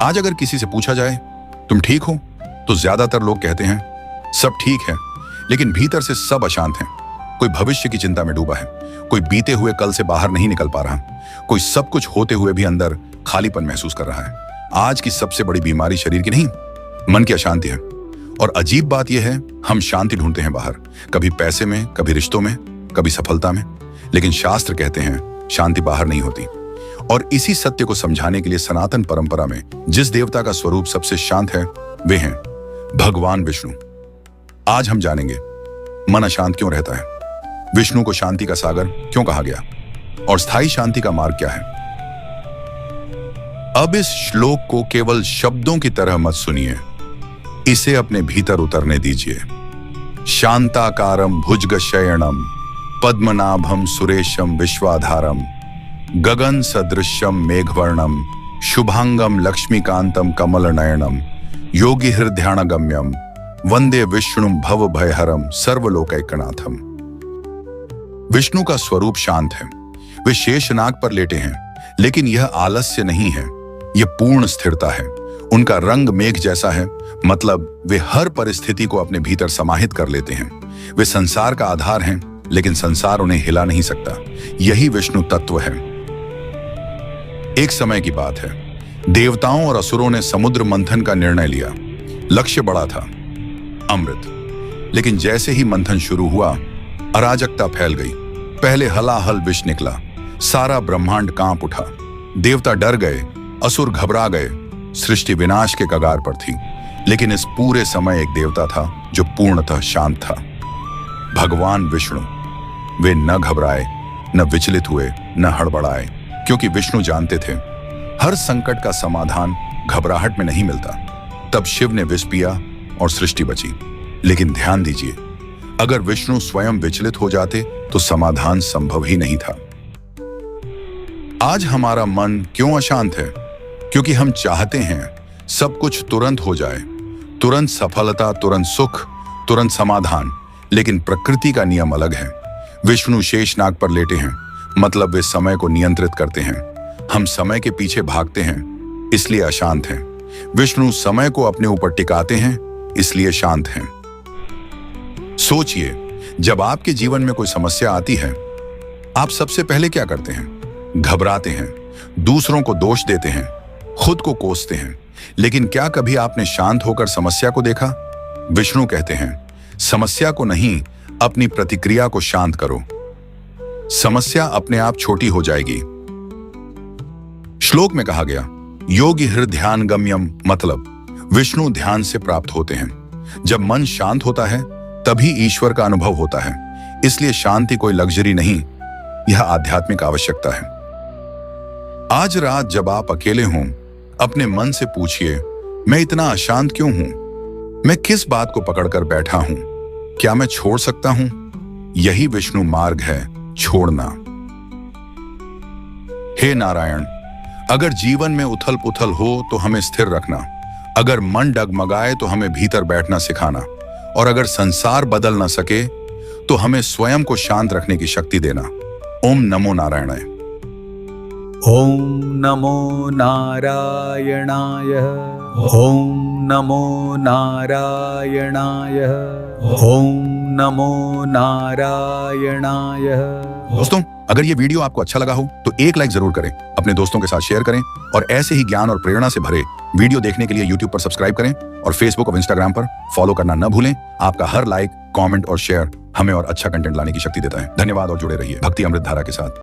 आज अगर किसी से पूछा जाए तुम ठीक हो, तो ज्यादातर लोग कहते हैं सब ठीक है, लेकिन भीतर से सब अशांत हैं। कोई भविष्य की चिंता में डूबा है, कोई बीते हुए कल से बाहर नहीं निकल पा रहा, कोई सब कुछ होते हुए भी अंदर खालीपन महसूस कर रहा है। आज की सबसे बड़ी बीमारी शरीर की नहीं, मन की अशांति है। और अजीब बात यह है, हम शांति ढूंढते हैं बाहर, कभी पैसे में, कभी रिश्तों में, कभी सफलता में, लेकिन शास्त्र कहते हैं शांति बाहर नहीं होती। और इसी सत्य को समझाने के लिए सनातन परंपरा में जिस देवता का स्वरूप सबसे शांत है वे हैं भगवान विष्णु। आज हम जानेंगे मन अशांत क्यों रहता है, विष्णु को शांति का सागर क्यों कहा गया, और स्थायी शांति का मार्ग क्या है। अब इस श्लोक को केवल शब्दों की तरह मत सुनिए, इसे अपने भीतर उतरने दीजिए। शांताकारं भुजगशयनम पद्मनाभम सुरेशम विश्वाधारम गगन सदृश्यम मेघवर्णम शुभांगम लक्ष्मीकांतम कमलनयनम योगी हृदयानगम्यम वंदे विष्णु भव भयहरम सर्वलोकैकनाथम। विष्णु का स्वरूप शांत है। वे शेषनाग पर लेटे हैं, लेकिन यह आलस्य नहीं है, यह पूर्ण स्थिरता है। उनका रंग मेघ जैसा है, मतलब वे हर परिस्थिति को अपने भीतर समाहित कर लेते हैं। वे संसार का आधार हैं, लेकिन संसार उन्हें हिला नहीं सकता। यही विष्णु तत्व है। एक समय की बात है, देवताओं और असुरों ने समुद्र मंथन का निर्णय लिया। लक्ष्य बड़ा था, अमृत। लेकिन जैसे ही मंथन शुरू हुआ, अराजकता फैल गई। पहले हलाहल विष निकला, सारा ब्रह्मांड कांप उठा। देवता डर गए, असुर घबरा गए, सृष्टि विनाश के कगार पर थी। लेकिन इस पूरे समय एक देवता था जो पूर्णतः शांत था, भगवान विष्णु। वे न घबराए, न विचलित हुए, न हड़बड़ाए, क्योंकि विष्णु जानते थे हर संकट का समाधान घबराहट में नहीं मिलता। तब शिव ने विष पिया और सृष्टि बची। लेकिन ध्यान दीजिए, अगर विष्णु स्वयं विचलित हो जाते तो समाधान संभव ही नहीं था। आज हमारा मन क्यों अशांत है? क्योंकि हम चाहते हैं सब कुछ तुरंत हो जाए, तुरंत सफलता, तुरंत सुख, तुरंत समाधान। लेकिन प्रकृति का नियम अलग है। विष्णु शेषनाग पर लेटे हैं, मतलब वे समय को नियंत्रित करते हैं। हम समय के पीछे भागते हैं, इसलिए अशांत हैं। विष्णु समय को अपने ऊपर टिकाते हैं, इसलिए शांत हैं। सोचिए, जब आपके जीवन में कोई समस्या आती है, आप सबसे पहले क्या करते हैं? घबराते हैं, दूसरों को दोष देते हैं, खुद को कोसते हैं। लेकिन क्या कभी आपने शांत होकर समस्या को देखा? विष्णु कहते हैं समस्या को नहीं, अपनी प्रतिक्रिया को शांत करो। समस्या अपने आप छोटी हो जाएगी। श्लोक में कहा गया योगी हृदयानगम्यम, मतलब विष्णु ध्यान से प्राप्त होते हैं। जब मन शांत होता है तभी ईश्वर का अनुभव होता है। इसलिए शांति कोई लग्जरी नहीं, यह आध्यात्मिक आवश्यकता है। आज रात जब आप अकेले हों, अपने मन से पूछिए, मैं इतना अशांत क्यों हूं? मैं किस बात को पकड़कर बैठा हूं? क्या मैं छोड़ सकता हूं? यही विष्णु मार्ग है, छोड़ना। हे नारायण, अगर जीवन में उथल पुथल हो तो हमें स्थिर रखना, अगर मन डगमगाए तो हमें भीतर बैठना सिखाना, और अगर संसार बदल न सके तो हमें स्वयं को शांत रखने की शक्ति देना। ओम नमो नारायणाय। ओम नमो नारायणाय। ओम नमो नारायणाय। ओम नमो नारायणाय। दोस्तों, अगर ये वीडियो आपको अच्छा लगा हो तो एक लाइक जरूर करें, अपने दोस्तों के साथ शेयर करें, और ऐसे ही ज्ञान और प्रेरणा से भरे वीडियो देखने के लिए YouTube पर सब्सक्राइब करें और Facebook और Instagram पर फॉलो करना न भूलें। आपका हर लाइक, कमेंट और शेयर हमें और अच्छा कंटेंट लाने की शक्ति देता है। धन्यवाद और जुड़े रहिए भक्ति अमृत धारा के साथ।